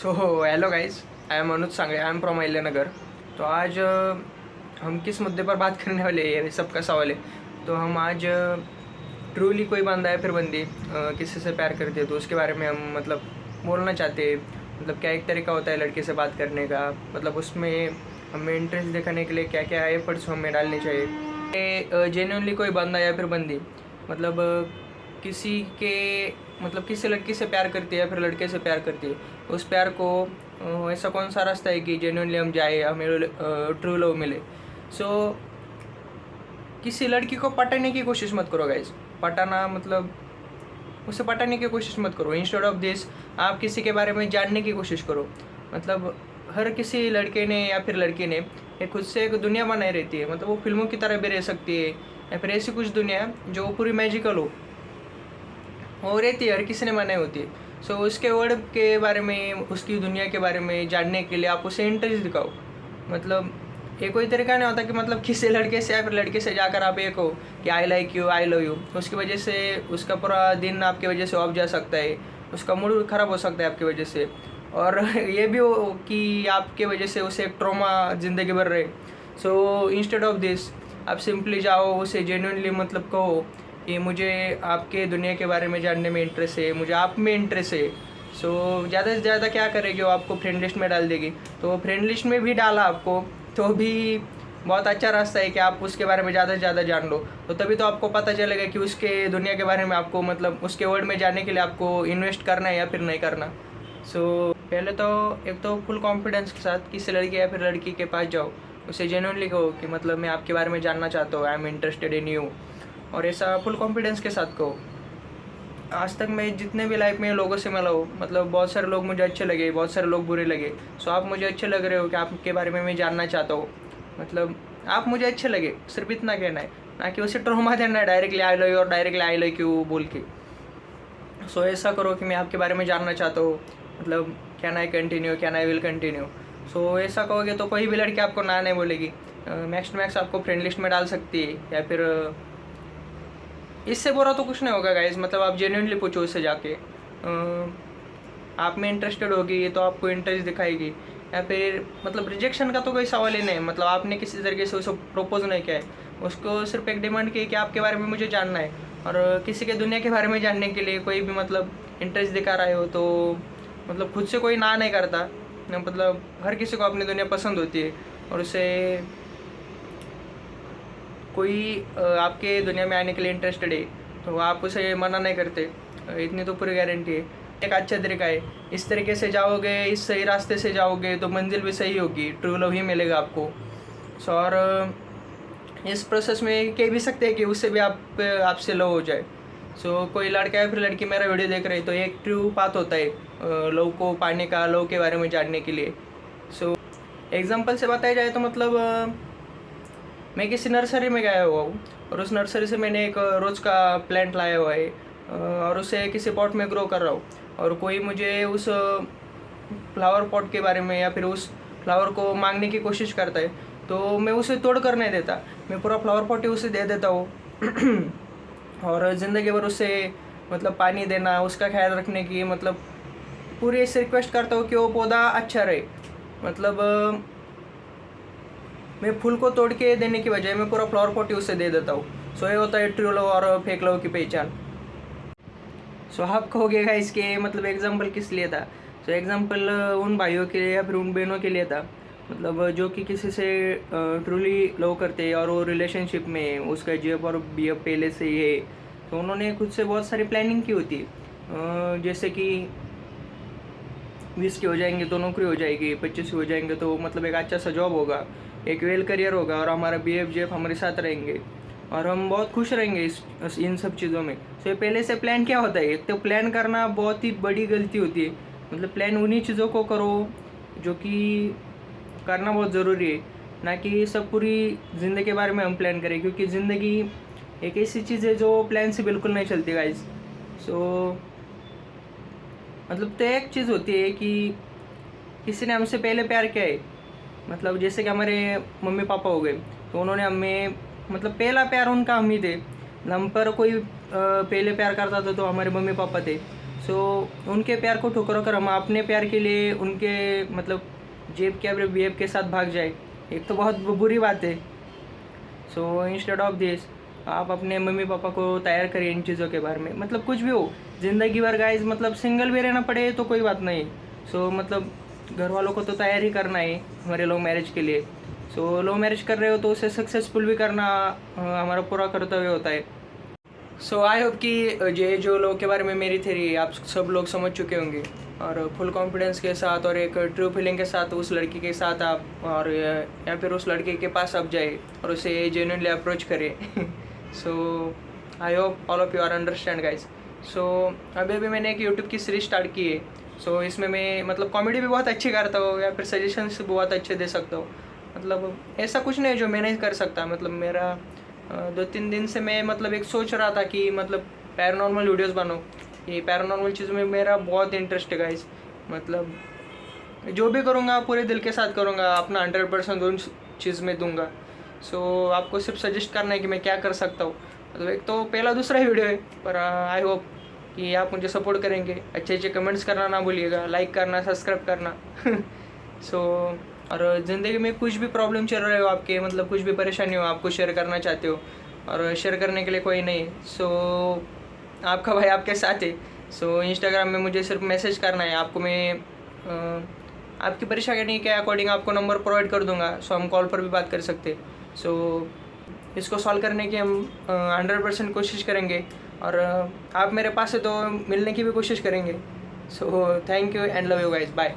So hello guys, I am Anuj Sangle, I am from Ahilyanagar. तो आज हम किस मुद्दे पर बात करने वाले हैं, ये सबका सवाल है। तो हम आज ट्रूली कोई बंदा है फिर बंदी किसी से प्यार करती है तो उसके बारे में हम मतलब बोलना चाहते हैं। मतलब क्या एक तरीका होता है लड़के से बात करने का, मतलब उसमें हमें इंटरेस्ट दिखाने के लिए क्या क्या एफर्ट्स हमें डालने चाहिए। जेन्युइनली कोई बंदा या फिर बंदी मतलब किसी के मतलब किसी लड़की से प्यार करती है या फिर लड़के से प्यार करती है, उस प्यार को ऐसा कौन सा रास्ता है कि जेन्युइनली हम जाए, हमें ट्रू लव मिले। सो किसी लड़की को पटाने की कोशिश मत करो गाइज। पटाना मतलब उसे पटाने की कोशिश मत करो। इंस्टेड ऑफ दिस आप किसी के बारे में जानने की कोशिश करो। मतलब हर किसी लड़के ने या फिर लड़की ने एक खुद से एक दुनिया बनाई रहती है। मतलब वो फिल्मों की तरह भी रह सकती है या फिर ऐसी कुछ दुनिया जो पूरी मैजिकल हो, वो रहती है, हर किसी ने बनाई होती है। सो उसके वर्ड के बारे में, उसकी दुनिया के बारे में जानने के लिए आप उसे इंटरेस्ट दिखाओ। मतलब ये कोई तरीका नहीं होता कि मतलब किसी लड़के से या फिर लड़के से जाकर आप ये कहो कि I like you, I love you. उसकी वजह से उसका पूरा दिन आपकी वजह से ऑफ जा सकता है, उसका मूड ख़राब हो सकता है आपकी वजह से, और ये भी हो कि आपके वजह से उसे एक ट्रॉमा ज़िंदगी भर रहे। सो इंस्टेड ऑफ दिस आप सिंपली जाओ, उसे जेन्युइनली मतलब कहो कि मुझे आपके दुनिया के बारे में जानने में इंटरेस्ट है, मुझे आप में इंटरेस्ट है। सो ज़्यादा से ज़्यादा क्या करेगी, वो आपको फ्रेंड लिस्ट में डाल देगी। तो फ्रेंड लिस्ट में भी डाला आपको तो भी बहुत अच्छा रास्ता है कि आप उसके बारे में ज़्यादा से ज़्यादा जान लो। तो तभी तो आपको पता चलेगा कि उसके दुनिया के बारे में आपको मतलब उसके वर्ल्ड में जाने के लिए आपको इन्वेस्ट करना है या फिर नहीं करना। सो पहले तो एक तो फुल कॉन्फिडेंस के साथ किसी लड़के या फिर लड़की के पास जाओ, उसे जेन्युइनली कहो कि मतलब मैं आपके बारे में जानना चाहता हूँ, I am interested in you. और ऐसा फुल कॉन्फिडेंस के साथ कहो। आज तक मैं जितने भी लाइफ में लोगों से मिला हूँ, मतलब बहुत सारे लोग मुझे अच्छे लगे, बहुत सारे लोग बुरे लगे। सो आप मुझे अच्छे लग रहे हो कि आपके बारे में मैं जानना चाहता हूँ। मतलब आप मुझे अच्छे लगे, सिर्फ इतना कहना है, ना कि उसे ट्रॉमा देना है डायरेक्टली आई लव यू और डायरेक्टली आई लव यू बोल के। सो ऐसा करो कि मैं आपके बारे में जानना चाहता हूँ, मतलब can I continue, can I will continue. So ऐसा कहोगे तो कोई भी लड़की आपको ना नहीं बोलेगी। मैक्स टू मैक्स आपको फ्रेंड लिस्ट में डाल सकती है, या फिर इससे बुरा तो कुछ नहीं होगा गाइज। मतलब आप जेन्युइनली पूछो उससे जाके, आप में इंटरेस्टेड होगी तो आपको इंटरेस्ट दिखाएगी, या फिर मतलब रिजेक्शन का तो कोई सवाल ही नहीं। मतलब आपने किसी तरीके से उसको प्रपोज नहीं किया है, उसको सिर्फ एक डिमांड की कि आपके बारे में मुझे जानना है। और किसी के दुनिया के बारे में जानने के लिए कोई भी मतलब इंटरेस्ट दिखा रहे हो तो मतलब खुद से कोई ना नहीं करता। मतलब हर किसी को अपनी दुनिया पसंद होती है, और उसे कोई आपके दुनिया में आने के लिए इंटरेस्टेड है तो आप उसे मना नहीं करते, इतनी तो पूरी गारंटी है। एक अच्छा तरीका है, इस तरीके से जाओगे, इस सही रास्ते से जाओगे तो मंजिल भी सही होगी, ट्रू लव ही मिलेगा आपको। सो और इस प्रोसेस में कह भी सकते हैं कि उससे भी आपसे लव हो जाए। सो कोई लड़का या फिर लड़की मेरा वीडियो देख रहे हैं तो एक ट्रू पाथ होता है लव को पाने का, लव के बारे में जानने के लिए। सो एग्जाम्पल से बताया जाए तो मतलब मैं किसी नर्सरी में गया हुआ हूँ, और उस नर्सरी से मैंने एक रोज़ का प्लांट लाया हुआ है, और उसे किसी पॉट में ग्रो कर रहा हूँ। और कोई मुझे उस फ्लावर पॉट के बारे में या फिर उस फ्लावर को मांगने की कोशिश करता है तो मैं उसे तोड़ कर नहीं देता, मैं पूरा फ्लावर पॉट ही उसे दे देता हूँ। और ज़िंदगी भर उसे मतलब पानी देना, उसका ख्याल रखने की मतलब पूरी ऐसे रिक्वेस्ट करता हूँ कि वो पौधा अच्छा रहे। मतलब मैं फूल को तोड़ के देने की बजाय मैं पूरा फ्लावर पॉट ही उसे दे देता हूँ। सो ये होता है ट्रू लव और फेक लव की पहचान। सो आप कहोगे इसके मतलब एग्जाम्पल किस लिए था। सो एग्जाम्पल उन भाइयों के लिए या फिर उन बहनों के लिए था, मतलब जो कि किसी से ट्रूली लव करते हैं और वो रिलेशनशिप में उसका जीएफ और बीएफ पहले से ही है। तो उन्होंने खुद से बहुत सारी प्लानिंग की होती है, जैसे कि 20 की हो जाएंगे तो नौकरी हो जाएगी, 25 हो जाएंगे तो मतलब एक अच्छा सा जॉब होगा, एक वेल करियर होगा, और हमारा बी एफ जी एफ हमारे साथ रहेंगे और हम बहुत खुश रहेंगे इन सब चीज़ों में। तो ये पहले से प्लान क्या होता है, एक तो प्लान करना बहुत ही बड़ी गलती होती है। मतलब प्लान उन्हीं चीज़ों को करो जो कि करना बहुत ज़रूरी है, ना कि सब पूरी ज़िंदगी के बारे में हम प्लान करें, क्योंकि ज़िंदगी एक ऐसी चीज़ है जो प्लान से बिल्कुल नहीं चलती गाइज। सो मतलब तो एक चीज़ होती है कि किसी ने हमसे पहले प्यार किया है, मतलब जैसे कि हमारे मम्मी पापा हो गए, तो उन्होंने हमें मतलब पहला प्यार उनका हम ही थे। हम पर कोई पहले प्यार करता था तो हमारे मम्मी पापा थे। सो उनके प्यार को ठुकरा कर हम अपने प्यार के लिए उनके मतलब जेब के बेब के साथ भाग जाए, एक तो बहुत बुरी बात है। सो इंस्टेड ऑफ दिस आप अपने मम्मी पापा को तैयार करिए इन चीज़ों के बारे में। मतलब कुछ भी हो ज़िंदगी भर गाइस, मतलब सिंगल भी रहना पड़े तो कोई बात नहीं। सो मतलब घर वालों को तो तैयार ही करना है हमारे लव मैरिज के लिए। सो लव मैरिज कर रहे हो तो उसे सक्सेसफुल भी करना हमारा पूरा कर्तव्य होता है। सो आई होप कि ये जो लोग के बारे में मेरी थ्योरी आप सब लोग समझ चुके होंगे, और फुल कॉन्फिडेंस के साथ और एक ट्रू फीलिंग के साथ उस लड़की के साथ आप और या फिर उस लड़के के पास आप जाए और उसे जेन्युइनली अप्रोच करें। So I hope all of you are understand guys. So अभी मैंने एक यूट्यूब की सीरीज स्टार्ट की है। सो इसमें मैं मतलब कॉमेडी भी बहुत अच्छी करता हूँ या फिर सजेशंस बहुत अच्छे दे सकता हूँ। मतलब ऐसा कुछ नहीं जो मैं नहीं कर सकता। मतलब मेरा 2-3 दिन से मैं मतलब एक सोच रहा था कि मतलब पैरानॉर्मल वीडियोस बनाऊँ। ये पैरानॉर्मल चीज़ों में मेरा बहुत इंटरेस्ट है गाइस। मतलब जो भी करूँगा पूरे दिल के साथ करूँगा, अपना 100% उन चीज़ में दूंगा। सो आपको सिर्फ सजेस्ट करना है कि मैं क्या कर सकता हूँ। मतलब एक तो पहला दूसरा ही वीडियो है, पर आई होप कि आप मुझे सपोर्ट करेंगे। अच्छे अच्छे कमेंट्स करना ना भूलिएगा, लाइक करना, सब्सक्राइब करना। सो और ज़िंदगी में कुछ भी प्रॉब्लम चल रहे हो आपके, मतलब कुछ भी परेशानी हो, आपको शेयर करना चाहते हो और शेयर करने के लिए कोई नहीं, सो आपका भाई आपके साथ है। सो इंस्टाग्राम में मुझे सिर्फ मैसेज करना है आपको। मैं आपकी परेशानी के अकॉर्डिंग आपको नंबर प्रोवाइड कर दूंगा। सो हम कॉल पर भी बात कर सकते। सो इसको सॉल्व करने की हम 100% कोशिश करेंगे, और आप मेरे पास है तो मिलने की भी कोशिश करेंगे। So thank you and love you guys, bye.